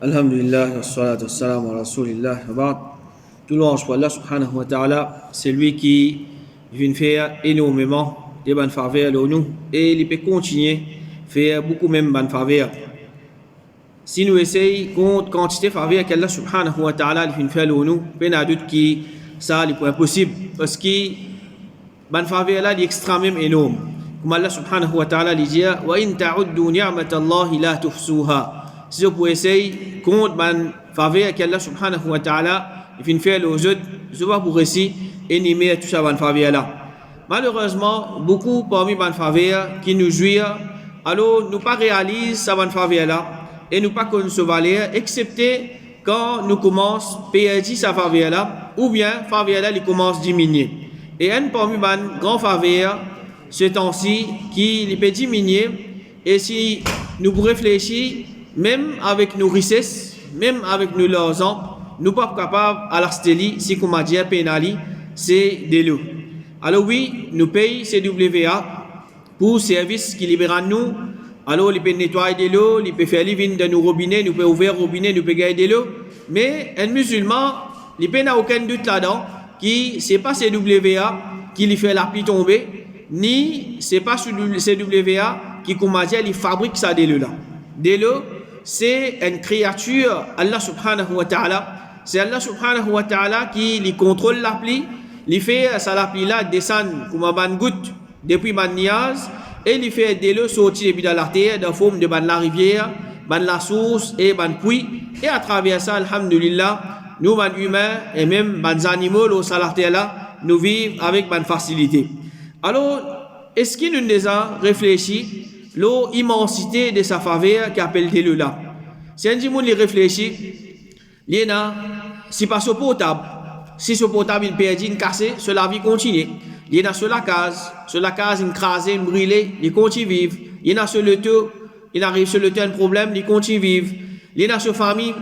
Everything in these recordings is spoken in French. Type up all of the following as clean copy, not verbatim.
Alhamdulillah, wassalatu wassalamu ala rasulillah, wa ba'd. Tout louange pour Allah subhanahu wa ta'ala, c'est lui qui vient faire énormément de bonnes faveurs de nous et il peut continuer à faire beaucoup même de bonnes faveurs. Si nous essayons contre quantité de faveurs qu'Allah subhanahu wa ta'ala vient faire de nous, il n'y a doute que ça n'est pas impossible parce que bonnes faveurs là est extrêmement énorme. Comme Allah subhanahu wa ta'ala dit, wa in ta'uddu ni'matallahi la tuhsuha. Si vous essayez contre ban faveur qu'Allah subhanahu wa ta'ala il fait faire aux autres, je vais pour essayer énimer tout ça ban faveur là. Malheureusement, beaucoup parmi ban faveur qui nous jouissent, alors nous pas réalisent ça ban faveur là et nous pas connaissent ce valeur, excepté quand nous commençons à perdre sa faveur là, ou bien faveur là il commence à diminuer. Et un parmi ban grand faveur ce temps-ci qui peut diminuer, et si nous réfléchissons même avec nos richesses, même avec nos l'argent, nous ne sommes pas capables à l'arsteli, si comme a dit pénali, c'est de l'eau. Alors oui, nous payons CWA pour service qui libère nous. Alors, il peut nettoyer de l'eau, il peut faire les vignes de nos robinets, nous peut ouvrir le robinet, nous peut gagner de l'eau. Mais un musulman, il n'a aucun doute là-dedans, qui c'est pas CWA qui lui fait la pluie tomber, ni c'est pas CWA qui, comme a dit, il fabrique ça de l'eau là. De l'eau, c'est une créature, Allah subhanahu wa ta'ala. C'est Allah subhanahu wa ta'ala qui lui contrôle la pluie, lui fait ça la pluie là descendre comme une goutte depuis ban niaz, et lui fait de l'eau sortir depuis dans la terre, dans la forme de la rivière, la source et ban puits. Et à travers ça, alhamdulillah, nous, les humains et même les animaux, au terre là, nous vivons avec une facilité. Alors, est-ce qu'il nous déjà réfléchi l'immensité de sa faveur qui appelle de l'eau là? Si un monde y réfléchit, il y a, si pas ce potable, si ce potable il perd, il cassé, cela vie continue. Il y a sur la case, il crase, il brûle, il continue vivre. Il y a sur le toit, il arrive sur le toit un problème, il continue vivre. Il y a sur famille,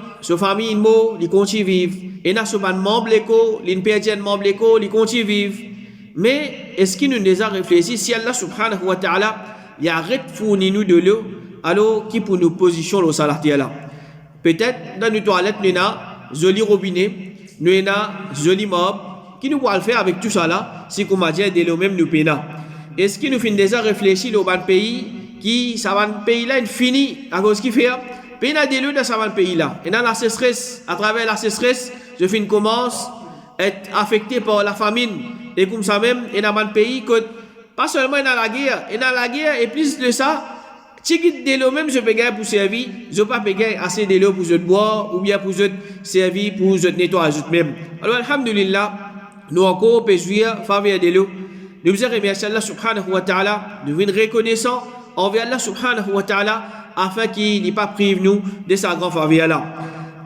il mort, il continue vivre. Il y a sur un membre l'écho, il perd un membre l'écho, il continue vivre. Mais est-ce qu'il nous déjà réfléchi si Allah subhanahu wa ta'ala il arrête de fournir nous de l'eau, alors qui pour nous position au salatier là? Peut-être dans nos toilettes, nous avons un joli robinet, nous avons un joli mob, qui nous pourra le faire avec tout ça là, si comme a dit de l'eau même nous payons. Est-ce qu'il nous fait déjà réfléchir au ban pays, qui, ça va pays là, il finit, à cause qu'il fait, pays de l'eau dans ce pays là. Et dans la sécheresse, à travers la sécheresse, je finis commence à être affecté par la famine. Et comme ça même, et dans le pays, que pas seulement dans la guerre, et plus de ça, si de l'eau même je peux gagner pour servir, je ne peux pas gagner assez de l'eau pour je boire, ou bien pour je servir, pour je nettoyer même. Alors, alhamdulillah, nous encore peut jouir faveur de l'eau. Nous vous remercions Allah subhanahu wa ta'ala, nous venons reconnaissant envers Allah subhanahu wa ta'ala, afin qu'il n'ait pas privé nous de sa grande faveur là.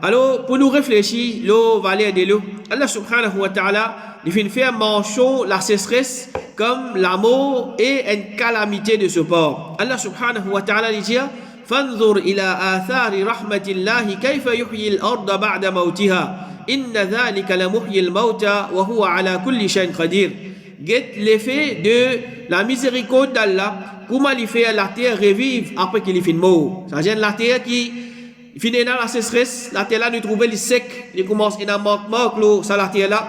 Alors, pour nous réfléchir, l'eau valeur de l'eau, Allah subhanahu wa ta'ala, il fait faire mention la sécheresse comme la mort et une calamité de ce port. Allah subhanahu wa ta'ala dit فانظر إلى آثار رحمة الله كيف يحيي الأرض بعد موتها إن ذلك لمحيي الموتى وهو على كل شيء قدير. Get l'effet de la miséricorde d'Allah, comment il fait la terre revivre après qu'il finit mort. Ça gêne la terre qui finit dans la sécheresse, la terre là nous trouve les sec, il commence à manque l'eau, ça la terre là.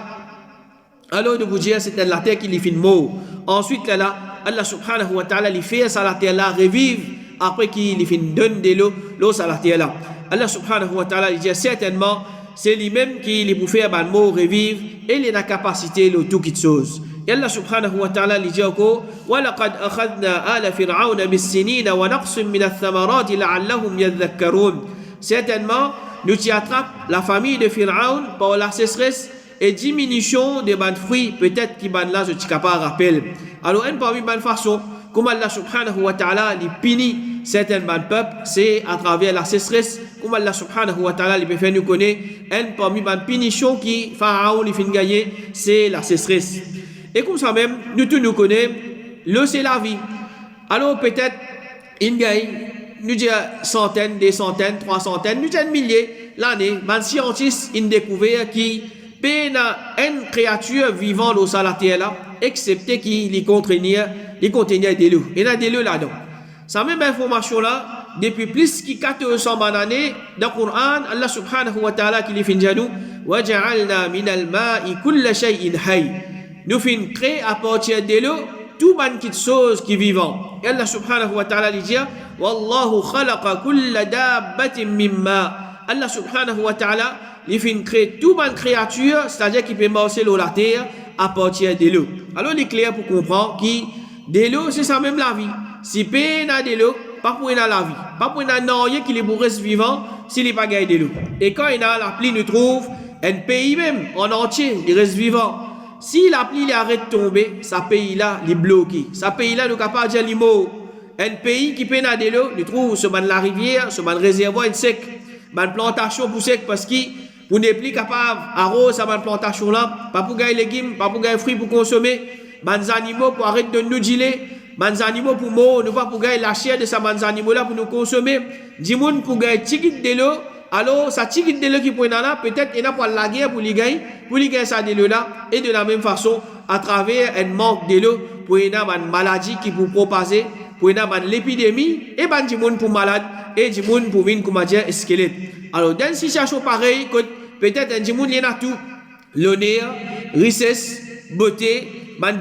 Alors de vous dire c'était la terre qui lui finit mort. Ensuite là, Allah subhanahu wa ta'ala lui fait ça la terre là revivre après qu'il lui finit donne de l'eau ça la terre là. Allah subhanahu wa ta'ala dit certainement c'est lui-même qui lui pour faire ban mort revivre et il a la capacité de tout quelque chose. Et Allah subhanahu wa ta'ala lui dit encore وَلَقَدْ أَخَذْنَا آلَ فِرْعَوْنَ بِالسِّنِينَ وَنَقْصٍ مِّنَ الثَّمَرَاتِ لَعَلَّهُمْ يَذَّكَّرُونَ. Certainement nous t'y attrape la famille de Pharaon par la sécheresse et diminution des ban fruits, peut-être qui ban là je suis capable de rappeler. Alors, une parmi les façons, comme Allah subhanahu wa ta'ala les punit certains ban peuples, c'est à travers la sécheresse, comme Allah subhanahu wa ta'ala les fait nous connaître, une parmi les punitions qui Pharaon les fait gagner, c'est la sécheresse. Et comme ça même, nous tous nous connaissons, l'eau c'est la vie. Alors peut-être, il gagne, nous disons centaines, des centaines, 300, nous disons milliers, l'année, les scientifiques ont découvert qui une créature vivante au salatier là, excepté qu'il contenait de l'eau. Il y a de l'eau là-dedans. Sa même information là, depuis plus que 400 années dans le Coran, Allah subhanahu wa ta'ala qui lui fait dire nous وَجَعَلْنَا مِنَ الْمَاءِ كُلَّ شَيْءٍ حَيٍّ. Nous fin créer à partir de l'eau tout ban qui chose qui vivant. Et Allah subhanahu wa ta'ala lui dit وَاللَّهُ خَلَقَ كُلَّ دَابَّةٍ مِّمَّا. Allah subhanahu wa ta'ala lui fin créer tout ban créature, c'est-à-dire qui peut marcher sur la terre à partir de l'eau. Alors il est clair pour comprendre que de l'eau c'est ça même la vie. Si peine a de l'eau, pas pour la vie, pas pour rien qui est pour rester vivant s'il n'est pas gagné de l'eau. Et quand il a la pluie nous trouve un pays même en entier, il reste vivant. Si la pluie arrête de tomber, ce pays-là il est bloqué. Ce pays-là nous capable de dire l'immo. Un pays qui peine à de l'eau, nous trouve sur la rivière, sur le réservoir est sec, une plantation pour sec parce que vous n'êtes plus capable d'arroser cette plantation là, pas pour gagner légumes, pas pour gagner fruits pour consommer, les animaux pour arrêter de nous giler. Les animaux pour mourir, nous pas pour gagner la chair de ces animaux là pour nous consommer. Du monde pour gagner ticket de l'eau, alors ça ticket de l'eau qui pour là, peut-être il y a pour la guerre pour les gagner ça de l'eau là, et de la même façon à travers un manque de l'eau pour y avoir une maladie qui pour propager, pour y avoir l'épidémie et ben du monde pour malade et du monde pour venir comme dire squelette. Alors dans une situation pareille, peut-être un du monde il y a tout, l'honneur, richesse, beauté, ban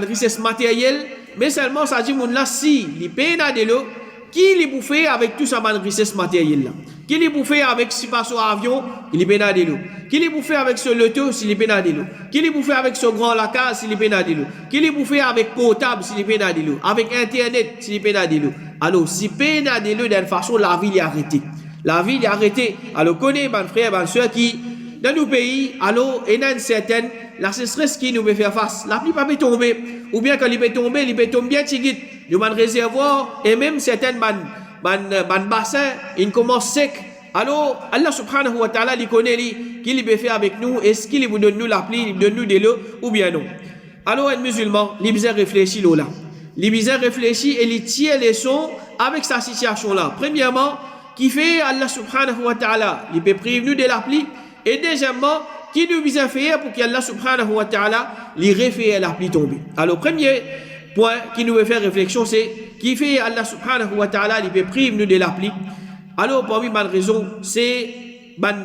richesse matérielle. Mais seulement ça dit mon là si les peine à de l'eau qui les bouffer avec tout ça ban richesse matérielle là qui les bouffer avec si passe au avion il les peine à de l'eau qui les bouffer avec ce loto si les peine à de l'eau qui les bouffer avec ce grand laca si les peine à de l'eau qui les bouffer avec portable si les peine à de l'eau avec internet si les peine à de l'eau alors si peine à de l'eau d'une façon la vie est arrêtée alors connaît ban frère ban soeur qui dans nos pays alors il y a une certaine la sécheresse qui nous peut faire face la pluie pas peut tomber ou bien quand il peut tomber bien tigit nous ban réservoir et même certaines ban bassin il commence sec alors Allah subhanahu wa ta'ala il connaît qu'il peut faire avec nous est-ce qu'il vous donne nous la pluie il donne nous de l'eau ou bien non alors un musulman il besoin réfléchir là il besoin réfléchir et il tire les sons avec sa situation là premièrement qui fait Allah subhanahu wa ta'ala il peut prévenir de la pluie et deuxièmement qui nous vise à faire pour qu'Allah subhanahu wa ta'ala lui refait la pluie tomber. Alors, premier point qui nous veut faire réflexion, c'est qui fait Allah subhanahu wa ta'ala lui peut prévenir de la pluie. Alors, parmi les raisons, c'est la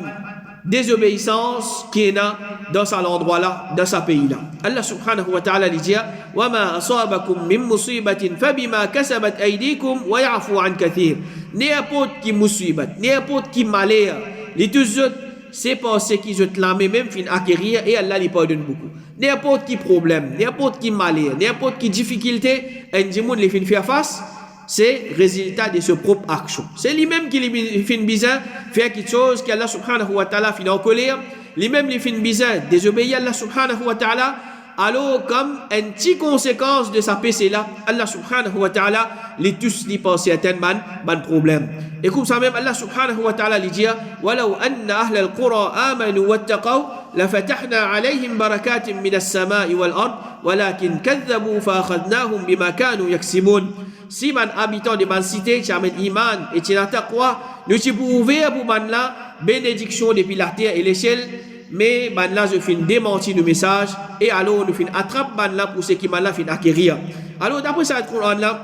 désobéissance qui est dans cet endroit-là, dans ce pays-là. Allah subhanahu wa ta'ala lui dit وَمَا أَصَابَكُم مِّن مُّصِيبَةٍ فَبِمَا كَسَبَتْ أَيْدِيكُمْ وَيَعْفُو عَنْ كَثِيرٍ. N'importe qui musibat, n'importe qui malheur, les tous autres c'est parce qu'ils ont clamé même fin acquérir et Allah lui pardonne beaucoup. N'importe qui problème, n'importe qui malheur, n'importe qui difficulté, un monde les fin faire face, c'est résultat de sa propre action. C'est lui-même qui les fin bizarre, faire quelque chose qu'Allah subhanahu wa ta'ala fin en colère, lui-même les fin bizarre, désobéir à Allah subhanahu wa ta'ala. Alors, comme une petite conséquence de sa péché là, Allah subhanahu wa ta'ala, les tous les pensent à un problème. Et comme ça même, Allah subhanahu wa ta'ala lui dit وَلَوْ أَنَّ أَهْلَ الْقُرَىٰ آمَنُوا وَاتَّقَوْا لَفَتَحْنَا عَلَيْهِمْ بَرَكَاتٍ مِّنَ السَّمَاءِ وَالْأَرْضِ وَلَكِنْ كَذَّبُوا فَأَخَذْنَاهُم بِمَا كَانُوا يَكْسِبُونَ. Si man habitant de man cité, tu amènes iman et tu n'as quoi, nous tu peux ouvrir pour man là, bénédiction depuis la terre et l'échelle. Mais man là je fin démentir le message et alors nous fin attrape man là pour ce qui man là fin acquérir. Alors d'après ça Coran là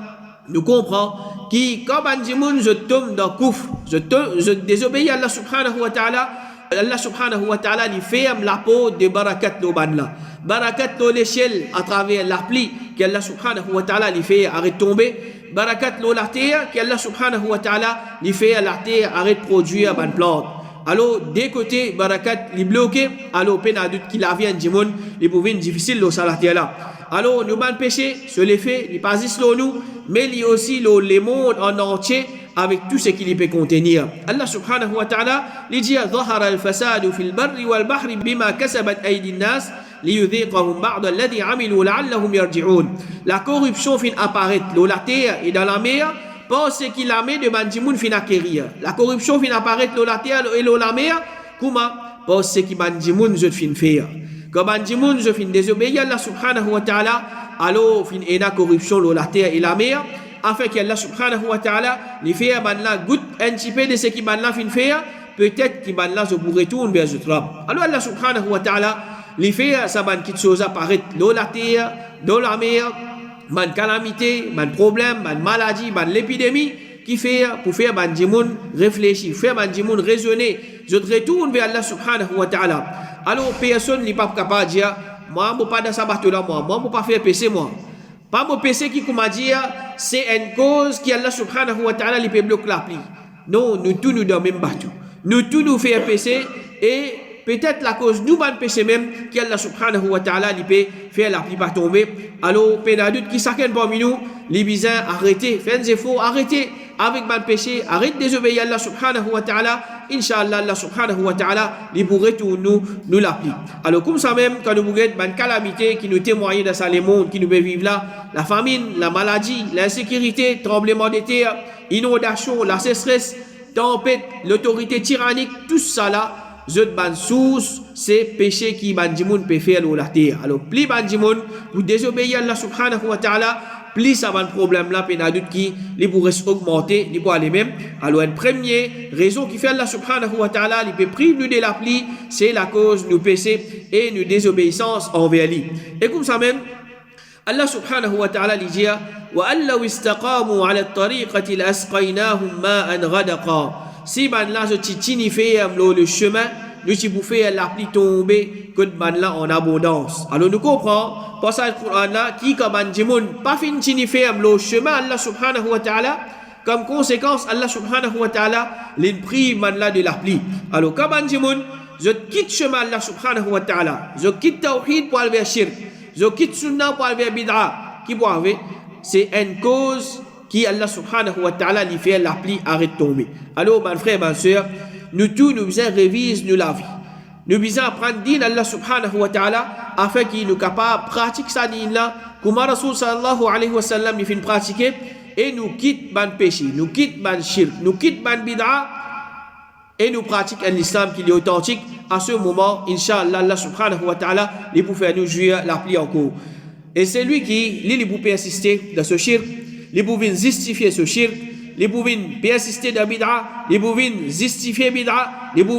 nous comprenons que quand man dit je tombe dans couf, je désobéis à Allah subhanahu wa ta'ala, Allah subhanahu wa ta'ala lui ferme la peau de barakat no man là. Barakat no l'échelle à travers la pluie qu'Allah subhanahu wa ta'ala lui fait arrête tomber. Barakat no la terre qu'Allah subhanahu wa ta'ala lui fait la terre arrête produire ban plante. Alors, des côtés, barakat, les bloqués, alors, peine à doute qu'il a vient du monde, les pouvoirs difficiles, le salaire là. Alors, nous, ban péché, ce les fait, il pas juste nous, mais il y a aussi le monde en entier, avec tout ce qu'il peut contenir. Allah subhanahu wa ta'ala, il dit, ظهر الفساد في البر والبحر بما كسبت أيدي الناس ليذيقهم بعض الذي عملوا لعلهم يرجعون. La corruption fin apparaître dans la terre et dans la mer, parce qu'il a mis de bandimoun fin acquérir. La corruption fin apparaître dans la terre et dans la mer, comment? Parce qu'il bandimoun je fin faire. Quand bandimoun je fin désobéir Allah subhanahu wa ta'ala, alors fin ena corruption dans la terre et la mer, afin qu'Allah subhanahu wa ta'ala les fait ban la goûte un petit peu de ce qui ban la fin faire, peut-être qu'il ban la se pourrait retourner vers le trap. Alors Allah subhanahu wa ta'ala les fait ça ban quelque chose apparaître dans la terre, dans la mer, man calamité, man problème, man maladie, man l'épidémie, qui fait pour faire bandimoun réfléchir, faire bandimoun raisonner, je retourne vers Allah subhanahu wa ta'ala. Alors personne n'est pas capable de dire moi je pas dans sa bateau là moi je pas faire péché moi. Pas mon péché qui comment dire c'est une cause qui Allah subhanahu wa ta'ala il peut bloquer la pluie. Non, nous tous nous dans même bateau. Nous tous nous faire péché et peut-être la cause nous ban péché même qu'Allah subhanahu wa ta'ala il peut faire la pluie pas tomber. Alors pénadoute qui chacun parmi nous les besoin arrêter, faire des efforts, arrêter avec ban péché, arrête de désobéir à Allah subhanahu wa ta'ala. Inch'Allah Allah subhanahu wa ta'ala il pourrait tout nous l'applique. Alors comme ça même quand nous voulons ban calamité qui nous témoigne dans ça le monde qui nous peut vivre là, la famine, la maladie, l'insécurité, tremblement de terre, inondation, la sécheresse, tempête, l'autorité tyrannique, tout ça là zot ban source c'est péché qui bandimoun peut faire dans la terre. Alors plus bandimoun pour désobéir à Allah subhanahu wa ta'ala, plus ça va un problème là pénadoute qui les pourrait augmenter, les pour aller même. Alors une première raison qui fait Allah subhanahu wa ta'ala il peut priver nous de la pluie, c'est la cause nous péché et nous désobéissance envers lui. Et comme ça même Allah subhanahu wa ta'ala dit wa allaw istaqamu ala at-tariqati la-asqaynahum ma'an ghadaqa. Si ban là je tini fait le chemin nous ci pour faire la pluie tomber que ban là en abondance. Alors nous comprenons passage Coran là qui comme ban dimoun pas fin tini fait le chemin Allah subhanahu wa ta'ala comme conséquence Allah subhanahu wa ta'ala les prive ban là de la pluie. Alors comme ban dimoun je quitte chemin Allah subhanahu wa ta'ala, je quitte tawhid pour aller vers shirk, je quitte sunnah pour aller vers bid'a qui pour aller c'est une cause qui Allah subhanahu wa ta'ala lui fait la pluie arrête de tomber. Alors, mon frère, ma soeur, nous tous, nous besoin réviser nous la vie. Nous besoin apprendre din Allah subhanahu wa ta'ala afin qu'il nous capable de pratiquer ça din là, comme Rasul sallallahu alayhi wa sallam il fait pratiquer et nous quitte ban péché, nous quitte ban shirk, nous quitte ban bid'a et nous pratiquons l'islam qui est authentique. À ce moment, Inch'Allah, Allah subhanahu wa ta'ala, il peut faire nous jouir la pluie encore. Et c'est lui qui, il peut persister dans ce shirk, il peut justifier ce shirk, il peut persister dans bid'a, il peut justifier bid'a, il peut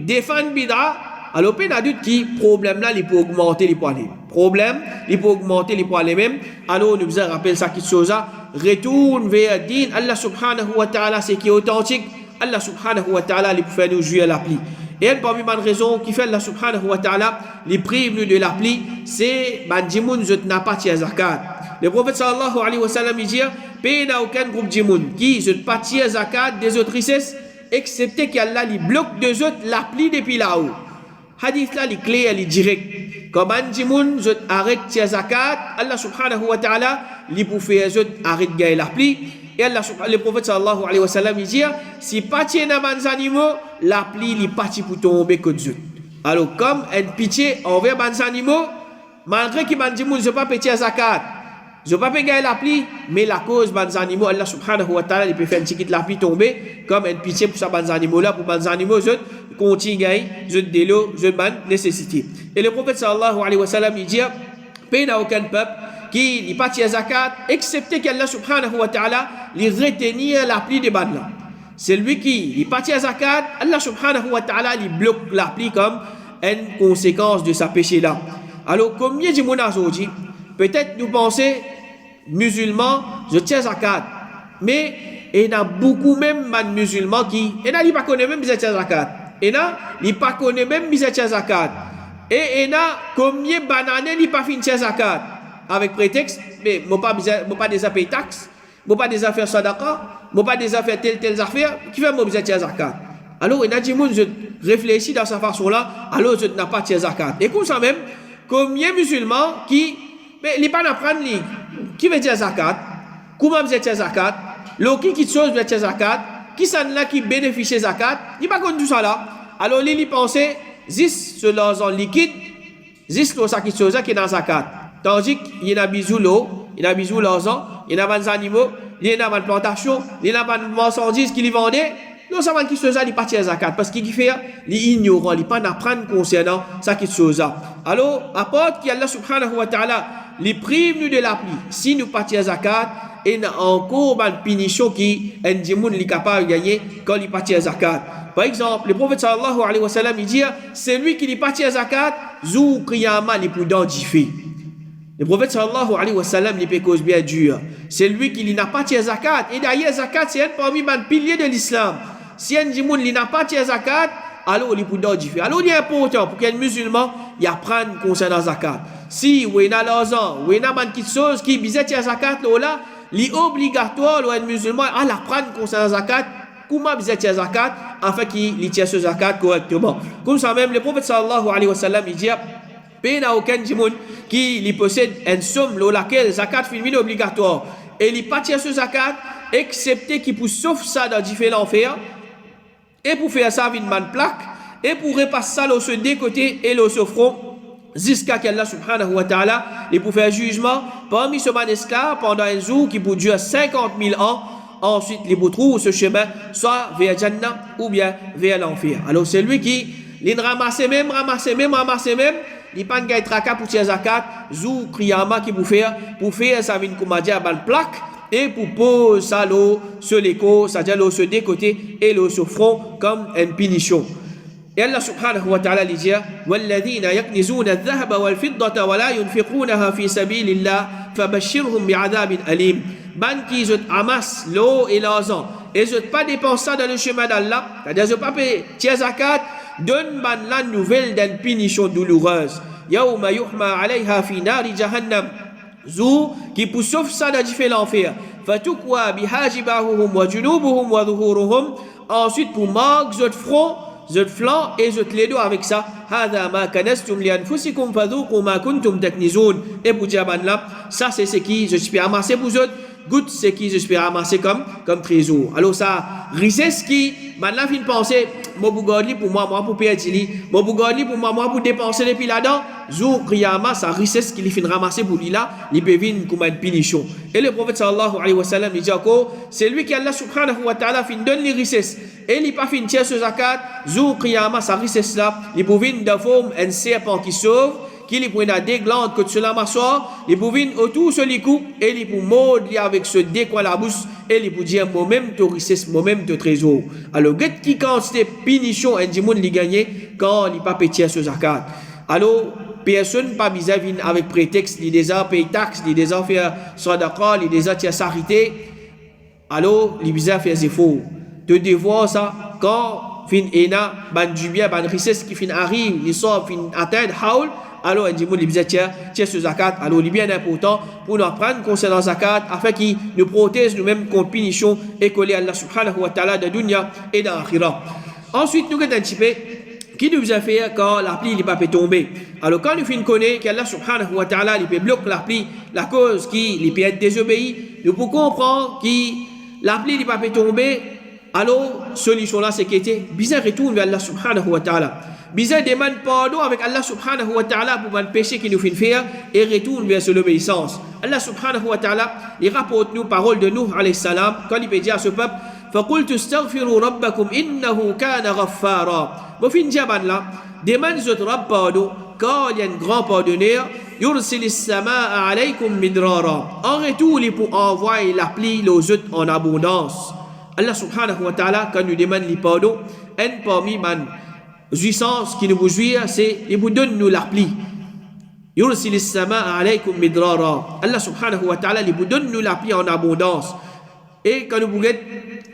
défendre bid'a. Alors, il y a d'autres qui, problème là, il peut augmenter les poids. Problème, il peut augmenter les poids les mêmes. Alors, nous devons rappeler ça qui chose là. Retourne vers din Allah subhanahu wa ta'ala, c'est qui est authentique. Allah subhanahu wa ta'ala, il peut faire nous jouir la pluie. Et parmi les raisons qui fait Allah subhanahu wa ta'ala, les prive nous de la pluie, c'est bandimoun je n'a pas tiré zakat. Le prophète sallallahu alayhi wa sallam dit, il n'y a aucun groupe djimoun qui ne pas tiré zakat des autres richesses, excepté qu'Allah lui bloque deux autres la pluie depuis là-haut. Hadith là, il clé, il est direct. Comme un djimoun je arrête tiré zakat, Allah subhanahu wa ta'ala, il peut faire autres arrête gagner la pluie. Et Allah, le prophète sallallahu alayhi wa sallam, il dit, si pas tiens dans les animaux, la pluie est partie pour tomber que Dieu. Alors, comme un pitié envers les animaux, malgré que les animaux ne sont pas pétés à zakat, ne sont pas gagner la pluie, mais la cause des animaux, Allah subhanahu wa ta'ala, il peut faire un petit la pluie tomber, comme un pitié pour ces animaux là, pour les animaux, je continue à gagner, de l'eau, je nécessité. Et le prophète sallallahu alayhi wa sallam, il dit, il n'y a aucun peuple qui n'est pas tiré zakat, excepté qu'Allah subhanahu wa ta'ala lui retenir la pluie de Badla. C'est lui qui n'est pas tiré zakat, Allah subhanahu wa ta'ala lui bloque la pluie comme une conséquence de sa péché là. Alors, combien de monde aujourd'hui, peut-être nous pensons, musulmans, je tiens zakat, mais il y a beaucoup même de musulmans qui, il n'y a pas connaît même bizarre zakat, il n'y a pas connaît même bizarre zakat, et il y a combien de bananes il pas fin tiré zakat. Avec prétexte, mais je ne pas déjà payer taxes, je ne pas déjà faire sadaqa, je ne pas déjà faire telle affaire, qui fait que je tiens zakat. Alors, il y a des gens qui réfléchissent dans cette façon-là, alors je n'ai pas tiré zakat. Et comme ça même, combien de musulmans qui, mais ils ne pas apprendre, qui veut dire zakat, comment veut dire zakat, qui chose veut dire zakat, qui sont là qui bénéficient de zakat, ils ne pas tout ça là. Alors, ils pensent, juste sur l'argent liquide, juste sur ça qui chose qui est dans zakat. Tandis qu'il y a des l'eau, il y a des l'argent, il y a des animaux, il y a des plantations, il y a des marchandises qui les vendaient. Non, ça va qui se ça, il partit à zakat. Parce qu'il fait, il est ignorant, il ne pas apprendre concernant ça qui se ça. Alors, apporte qu'Allah subhanahu wa ta'ala, les prive nous de la pluie. Si nous partons à zakat, il y a encore une punition qui est capable de gagner quand il partit à zakat. Par exemple, le prophète sallallahu alayhi wa sallam, il dit, c'est lui qui est parti à zakat, zou qiyama, il peut d'endifer. Le prophète sallallahu alayhi wa sallam, il peut cause bien dur. C'est lui qui n'a pas tiré zakat. Et d'ailleurs, zakat, c'est un parmi les piliers de l'islam. Si un dimoun n'a pas tiré zakat, alors il peut faire. Alors il est important pour qu'un musulman y apprenne concernant zakat. Si vous avez l'argent, vous avez quelque chose qui vise tiré zakat, là, il est obligatoire pour un musulman à l'apprendre concernant zakat. Comment vise tiré zakat afin qu'il tire ce zakat correctement. Comme ça même, le prophète sallallahu alayhi wa sallam, il dit, il n'y a aucun djimoun qui possède une somme laquelle zakat est obligatoire et il pas tire ce zakat excepté qu'il peut sauf ça dans différents faits et pour faire ça avec une plaque et pour repasser ça de ce deux côtés et le front jusqu'à qu'Allah subhanahu wa ta'ala et pour faire jugement parmi ce man esclave pendant un jour qui peut durer 50 000 ans. Ensuite il peut trouver ce chemin soit vers Jannah ou bien vers l'enfer. Alors c'est lui qui ramasse même il pas de traka pour tirer zakat zou kriyama qui pour faire ça vient comme dire ban plaque et pour poser ça l'eau sur l'écho c'est-à-dire l'eau sur deux côtés et l'eau sur front comme une punition. Et Allah subhanahu wa ta'ala dit والذين يكنزون الذهب والفضة ولا ينفقونها في سبيل الله فبشرهم بعذاب أليم. Ban qui amassent l'eau et l'argent et ne pas dépenser ça dans le chemin d'Allah, c'est-à-dire ne pas payer zakat, donne ban la nouvelle d'une punition douloureuse. Yawma yuhma alayha fi nari jahannam. Zou qui pour sauf ça dans différents enfers. Fatukwa bihajibahum wa junubuhum wa dhuhuruhum. Ensuite pour marque zot front, zot flanc et zot les dos avec ça. Hadha ma kanastum li anfusikum fadhuqu ma kuntum taknizun. Et pour dire ban là, ça c'est ce qui je suis amassé pour zot. Goûte ce qui je suis ramasser comme trésor. Alors ça, richesse qui, maintenant fin penser, moi pour garder pour moi pour perdre li, moi pour garder pour moi pour dépenser les pieds là-dedans, jour kriyama sa richesse qui fin ramasser pour lui là, il peut venir comme une punition. Et le prophète sallallahu alayhi wa sallam il dit encore, c'est lui qui Allah subhanahu wa ta'ala fin donne les richesses et il pas fin tirer ce zakat, jour kriyama sa richesse là, il peut venir de forme un serpent qui sauve qui lui prend des glandes que cela m'assoit, il peut venir autour sur les coups et il peut mordre avec ce décoin la bouche et il peut dire moi-même te richesse, moi-même te trésor. Alors, qu'est-ce qui quantité punition un dimoun li gagné quand il pas pétier ce zakat. Alors, personne pas besoin venir avec prétexte, il déjà paye taxe, il déjà faire sadaqa, il déjà tirer charité. Alors, il besoin faire efforts. De devoir ça quand fin ena ban du bien, ban richesse qui fin arrive, il sort fin atteindre haul. Alors, un dimoun, il tiens ce zakat. Alors, il est bien important pour nous apprendre concernant zakat afin qu'il nous protège nous-mêmes contre punition et coller Allah subhanahu wa ta'ala de dunya et d'akhirah. Ensuite, nous avons un petit peu qui nous a fait quand la pluie n'est pas tomber. Alors, quand nous finissons connaître qu'Allah subhanahu wa ta'ala il peut bloquer la pluie, la cause qui peut être désobéi, nous pouvons comprendre que la pluie n'est pas tomber. Alors, solution là, c'est qu'il était bizarre retourne vers Allah subhanahu wa ta'ala. Bizarre demande pardon avec Allah subhanahu wa ta'ala pour un péché qui nous fait faire et retourne vers l'obéissance. Allah subhanahu wa ta'ala, il rapporte nous parole de Nuh alayhi salam quand il peut dire à ce peuple فَقُلْتُ اسْتَغْفِرُوا رَبَّكُمْ إِنَّهُ كَانَ غَفَّارًا. Bon fin diaban là, demande votre Rabb pardon quand il y a un grand pardonneur يُرْسِلِ السَّمَاءَ عَلَيْكُمْ مِدْرَارًا. En retour, il peut envoyer la pluie aux autres en abondance. Allah subhanahu wa ta'ala, quand nous demande le pardon, un parmi man jouissance qui nous jouit, c'est il vous donne nous la pluie. Yursilis samaa alaykum midrara. Allah subhanahu wa ta'ala il vous donne nous la pluie en abondance. Et quand nous bouguette,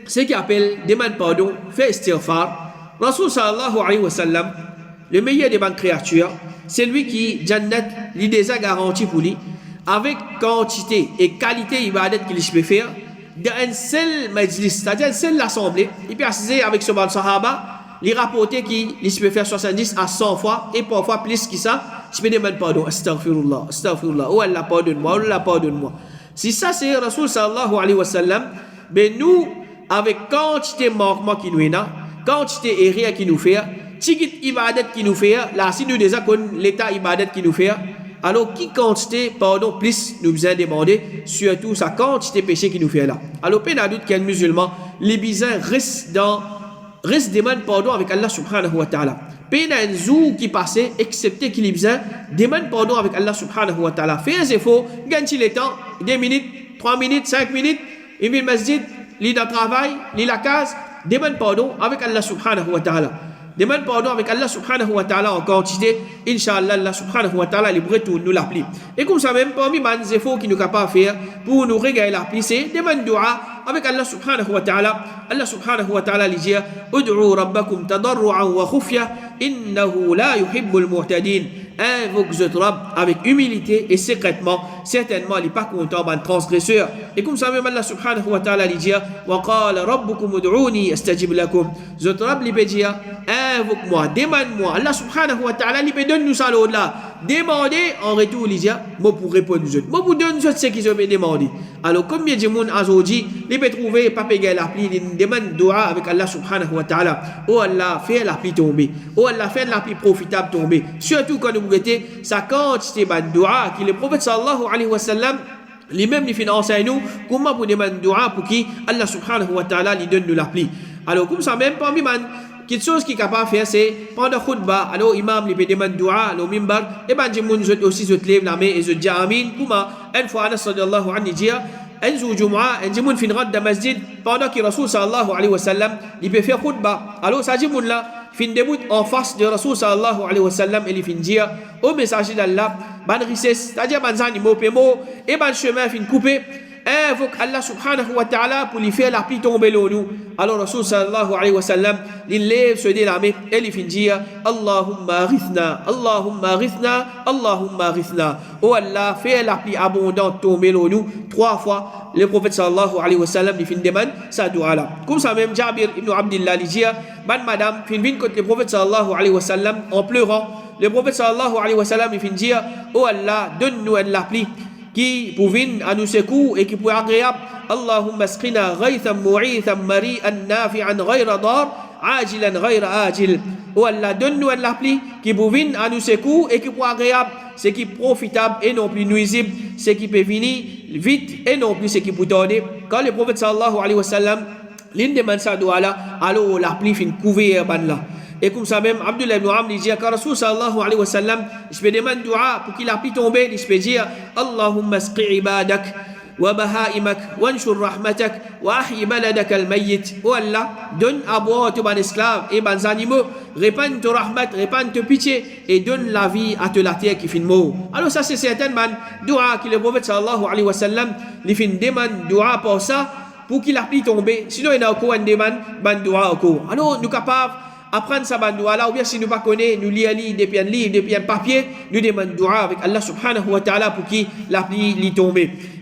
ce qui appelle demande pardon, fait istighfar. Rasul sallallahu alayhi wa sallam, le meilleur des bonnes créatures, c'est lui qui Jannat lui déjà garanti pour lui avec quantité et qualité ibadat qu'il peut faire dans un seul majlis, c'est-à-dire une seule assemblée. Il peut assister avec ce bon sahaba. Il rapporte qu'il peut faire 70 à 100 fois et parfois plus que ça. Je peux demander pardon. Astaghfirullah, astaghfirullah. Oh Allah pardonne-moi, oh Allah pardonne-moi. Si ça c'est Rasul sallallahu alayhi wa sallam, mais nous, avec quantité de manquement qui nous a, quantité erreur qui nous fait, tigit ibadat qui nous fait, là si nous déjà connaissons l'état ibadat qui nous fait, alors qui quantité pardon plus nous a demandé, surtout sa quantité péché qui nous fait là. Alors peine à doute qu'un musulman, les bizarres restent demande pardon avec Allah subhanahu wa ta'ala. Peine un jour qui passait, excepté qu'il y besoin, demande pardon avec Allah subhanahu wa ta'ala. Fais un effort, gagne le temps, 2 minutes, 3 minutes, 5 minutes, il vient au masjid, il est dans le travail, il est à la case, demande pardon avec Allah subhanahu wa ta'ala. Demande pardon avec Allah subhanahu wa ta'ala en quantité. Inch'Allah, Allah subhanahu wa ta'ala, il pourrait tout nous l'appeler. Et comme ça même, parmi les efforts qu'il nous capable de faire pour nous régaler l'appli, c'est demande dua avec Allah subhanahu wa ta'ala. Allah subhanahu wa ta'ala lui dit Ud'u rabbakum tadarru'an wa khufya innahu la yuhibbul mu'tadin. Invoque votre Rabb avec humilité et secrètement. Certainement, il n'est pas content d'un transgresseur. Et comme ça même, Allah subhanahu wa ta'ala lui dit Wa qala rabbukum ud'uni astajib lakum. Votre Rabb lui dit invoque-moi, demande-moi. Allah subhanahu wa ta'ala lui donne nous ça là. Demandez en retour, il dit moi pour répondre aux autres. Moi pour donner aux autres ce qu'ils ont demandé. Alors, combien de monde aujourd'hui, il peut trouver, pas payer l'appli, il demande dua avec Allah subhanahu wa ta'ala. Oh Allah, fais l'appli tomber. Oh Allah, fais l'appli profitable tomber. Surtout quand vous regardez sa quantité de dua, que le prophète sallallahu alayhi wa sallam, lui-même, il fait enseigner nous, comment pour demander dua pour qui Allah subhanahu wa ta'ala lui donne nous l'appli. Alors, comme ça, même parmi quelque chose qui est capable de faire, c'est pendant khutbah, alors imam lui peut demander dua, alors mimbar, et ben, je aussi se lève la main et je dis amin. Comment, une fois, Anas sallallahu alayhi wa sallam, un Jumu'ah, un Jimoun fin rad de masjid, pendant que Rasul sallallahu alayhi wa sallam, il peut faire khutbah. Alors, ça Jimoun là, fin debout en face de Rasul sallallahu alayhi wa sallam, et il fin dire, au messager d'Allah, ban richesse, c'est-à-dire ban zanimo, pémo, et ban chemin fin coupé, invoque Allah subhanahu wa ta'ala pour lui faire la pluie tomber l'eau nous. Alors Rasul sallallahu alayhi wa sallam, il lève se dit la main, et il fin dire, Allahumma rithna, Allahumma rithna, Allahumma rithna. Oh Allah, fais la pluie abondante tomber l'eau nous. 3 fois, le prophète sallallahu alayhi wa sallam, il fin demande sa dua là. Comme ça même, Jabir ibn Abdillah, il dit, ban madame, fin vin contre le prophète sallallahu alayhi wa sallam, en pleurant. Le prophète sallallahu alayhi wa sallam, il fin dire, oh Allah, donne-nous la pluie qui pouvait à nous secours et qui pouvait agréable. Allahumma asqina ghaythan mu'ithan mari'an nafi'an ghayra dar ajilan ghayra ajil. Oh Allah, donne-nous la pluie qui pouvait à nous secours et qui pouvait agréable, ce qui est profitable et non plus nuisible, ce qui peut venir vite et non plus ce qui peut tarder. Quand le prophète sallallahu alayhi wa sallam l'une demande sa doua là, alors la pluie fin couvrir ban là. Et comme ça même, Abdullah ibn Amr dit, quand Rasul sallallahu alayhi wa sallam, je peux demander dua pour qu'il a pu tomber, je peux dire, Allahumma asqi ibadak, wa bahaimak, wa anshur rahmatak, wa ahyi baladak al-mayyit. Oh Allah, donne à boire à tous les esclaves et les animaux, répande ton rahmat, répande ton pitié, et donne la vie à toute la terre qui fait mort. Alors ça c'est certainement dua que le prophète sallallahu alayhi wa sallam, il fait demande dua pour ça, pour qu'il a pu tomber. Sinon il y a encore un demande dua encore. Alors nous sommes capables apprendre sa bandoua là, ou bien si nous ne connaissons pas, nous lisons depuis un livre, depuis un papier, nous demandons dua avec Allah subhanahu wa ta'ala pour qu'il la pluie lui tombe.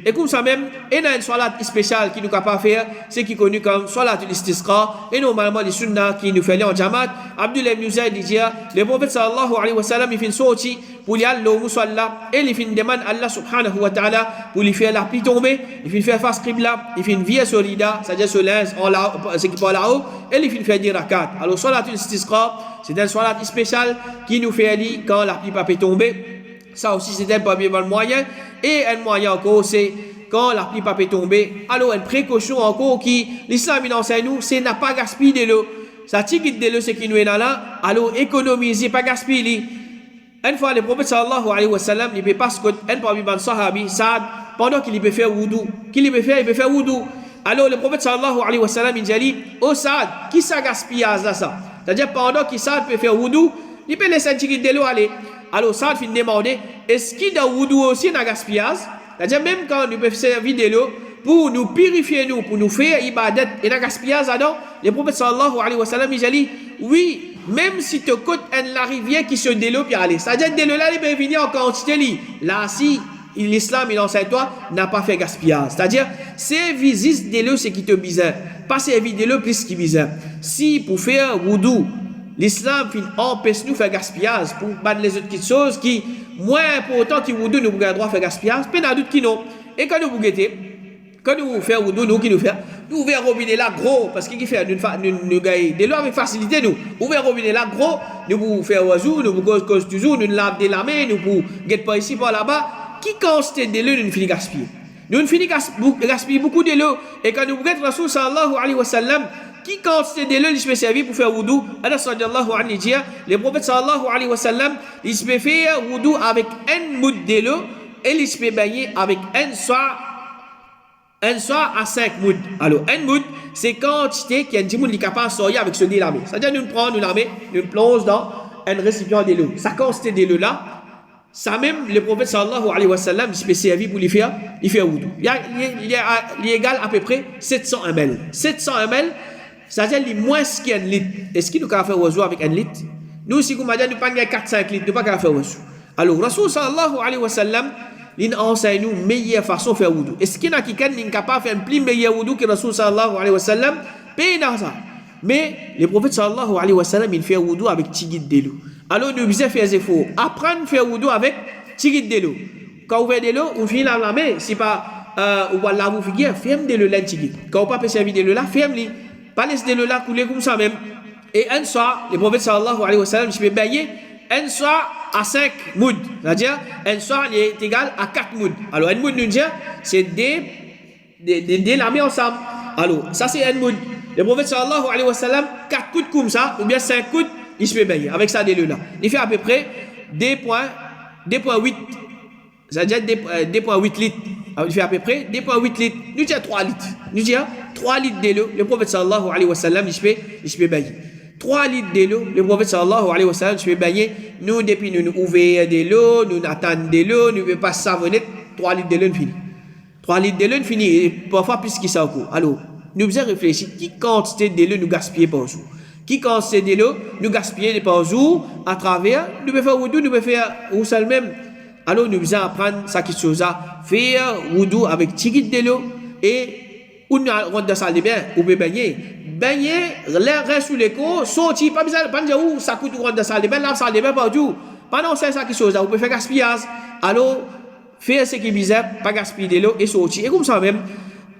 Et comme ça même, il y a une salat spéciale qui nous capable de faire, c'est qui est connu comme salat al-istisqa, et normalement les sunnah qui nous fait en jamaat. Abdullah ibn Zayd dit, le prophète sallallahu alayhi wa sallam, il fait sorti pour y aller au musalla, et il fait une demande Allah subhanahu wa ta'ala pour lui faire la pluie tomber, il fait faire face qibla, il fait une vie solida, c'est-à-dire ce linge en là, ce qui part là-haut, et il fait faire 10 rakat. Alors salat al-istisqa, c'est un salat spécial qui nous fait aller quand la pluie peut tomber. Ça aussi c'est un premier moyen. Et un moyen encore c'est quand la pluie peut tomber. Alors une précaution encore qui l'islam il enseigne nous, c'est n'a pas gaspiller de l'eau. Ça tigit de l'eau c'est qui nous est là. Alors économiser, pas gaspiller. Une fois le prophète sallallahu alayhi wa sallam il peut pas ce un parmi les sahabi Saad pendant qu'il peut faire wudu, qu'il peut faire wudu. Alors le prophète sallallahu alayhi wa sallam il dit oh Saad, qui ça gaspillage là ça? C'est-à-dire pendant qu'il Saad peut faire wudu, il peut laisser un tigit de l'eau aller. Alors Saad fin demander est-ce qu'il dans wudu aussi un gaspillage? C'est-à-dire même quand nous pouvons servir de l'eau pour nous purifier nous, pour nous faire ibadat et un gaspillage là-dedans, le prophète sallallahu alayhi wa sallam il dit oui, même si tu côte la rivière qui se développe puis aller. C'est-à-dire de l'eau là il peut venir en quantité là si l'islam il enseigne toi n'a pas fait gaspillage. C'est-à-dire c'est visite de l'eau c'est qui te bizarre, pas servir de l'eau plus qui bizarre. Si pour faire wudu l'islam empêche nous faire gaspillage pour battre les autres choses qui moins important qui wudu nous avons droit faire gaspillage, peine à doute qui non. Et quand nous guetter, quand nous faisons wudu nous qui nous fait, nous ouvrons le robinet là gros parce qu'il fait nous gagne de l'eau avec facilité nous. Ouvrons le robinet là gros, nous vous faire oiseau, nous vous cause toujours, nous lave de la main, nous vous guette pas ici par là-bas, qui constate de l'eau nous finit gaspiller. Nous finit gaspiller beaucoup de l'eau et quand nous guette Rasul sallallahu alayhi wa sallam qui quantité de l'eau il se peut servir pour faire wudu. Allah sallallahu alayhi wa sallam, le prophète sallallahu alayhi wa sallam, il se peut faire wudu avec un moud de l'eau et il se peut baigner avec un soir un soir à 5 mouds. Alors, un moud, c'est quantité qui est capable de sortir avec ce dé l'armée. C'est-à-dire, nous prenons une armée, nous plongeons dans un récipient de l'eau. Sa quantité de l'eau là, ça même, le prophète sallallahu alayhi wa sallam, il s'est servi pour lui faire wudu. Il est égal à peu près 700 ml. 700 ml, c'est-à-dire, il est moins qu'un litre. Est-ce qu'il nous peut faire wudu avec un litre? Nous, si vous m'avez dit, nous ne pouvons pas 4-5 litres, nous ne pouvons pas faire wudu. Alors, Rasul sallallahu alayhi wa sallam, il enseigne nous meilleure façon de faire wudu. Est-ce qu'il y a quelqu'un qui est capable de faire un plus meilleur wudu que Rasul sallallahu alayhi wa sallam? Mais le prophète sallallahu alayhi wa sallam, il fait wudu avec tigit de l'eau. Alors nous devons faire des efforts. Apprendre à faire wudu avec tigit de l'eau. Quand vous faites de l'eau, vous finissez la main. Si pas, vous voyez là, vous faites ferme de l'eau là, tigit. Quand vous ne pouvez pas servir de l'eau là, ferme-le. Pas laisser de l'eau là couler comme ça même. Et un soir, le prophète sallallahu alayhi wa sallam, je vais baigner un soir à 5 mouds. C'est-à-dire, un soir est égal à 4 mouds. Alors, un moud, nous dit, c'est des lamer ensemble. Alors, ça c'est un moud. Le prophète sallallahu alayhi wa sallam, 4 coups comme ça, ou bien 5 coups, il se fait baigner avec ça de l'eau là. Il fait à peu près 2,8. C'est-à-dire 2,8 litres. Alors, il fait à peu près 2,8 litres. Nous disons 3 litres. Nous disons 3 litres de l'eau. Le prophète sallallahu alayhi wa sallam, il se fait baigner. 3 litres de l'eau, le prophète sallallahu alayhi wa sallam, je vais baigner. Nous, depuis nous ouvrons de l'eau, nous attendons de l'eau, nous ne pouvons pas savonner. 3 litres de l'eau, nous finissons. 3 litres de l'eau, nous finissons. Et parfois, plus qu'il s'en court. Alors, nous devons réfléchir. Qui quantité de l'eau nous gaspillons par jour? Qui quantité de l'eau nous gaspillons par jour à travers? Nous pouvons faire wudu, nous pouvons faire wudu même. Alors, nous devons apprendre ça qui chose à faire wudu avec tigit de l'eau et ou nous rentrons dans la salle de bain, ou peut baigner, l'air reste sous l'écho, sortir, pas besoin de dire où ça coûte ou rentre dans la salle de bain, la salle de bain partout. Pendant c'est ça qui chose, vous pouvez faire gaspillage. Alors, faire ce qui est bizarre, pas gaspiller de l'eau et sortir. Et comme ça même,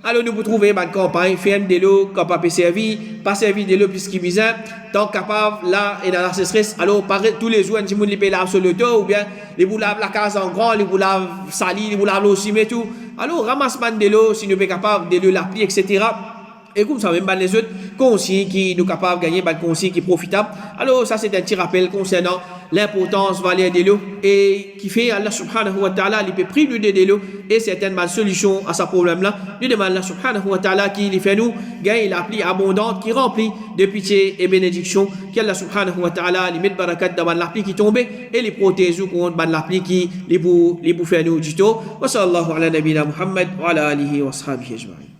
alors nous pouvons trouver une campagne, faire de l'eau, capable de servir, pas servir de l'eau puisqu'il est bizarre, tant capable là et dans la stress. Alors, tous les jours, si vous les lave sur le dos, ou bien les vous lavez la case en grand, les vous lavez sali, les vous lavez l'eau et tout. Alors, ramassement de l'eau, si nous sommes capables de l'appliquer, etc. Et comme ça, même les autres conseils qui nous capables de gagner, des conseils qui sont profitables. Alors, ça, c'est un petit rappel concernant l'importance valeur de l'eau et qui fait Allah subhanahu wa ta'ala, il peut priver de l'eau et certainement solution à ce problème-là. Nous demandons Allah subhanahu wa ta'ala qui fait nous gagner l'appli abondante qui remplit de pitié et bénédiction. Qu'Allah subhanahu wa ta'ala lui mette barakat dans l'appli qui tombe et les protège contre l'appli qui les pour faire nous du tout. Wa sallallahu ala nabina Muhammad wa ala alihi wa sahbihi ajma'in.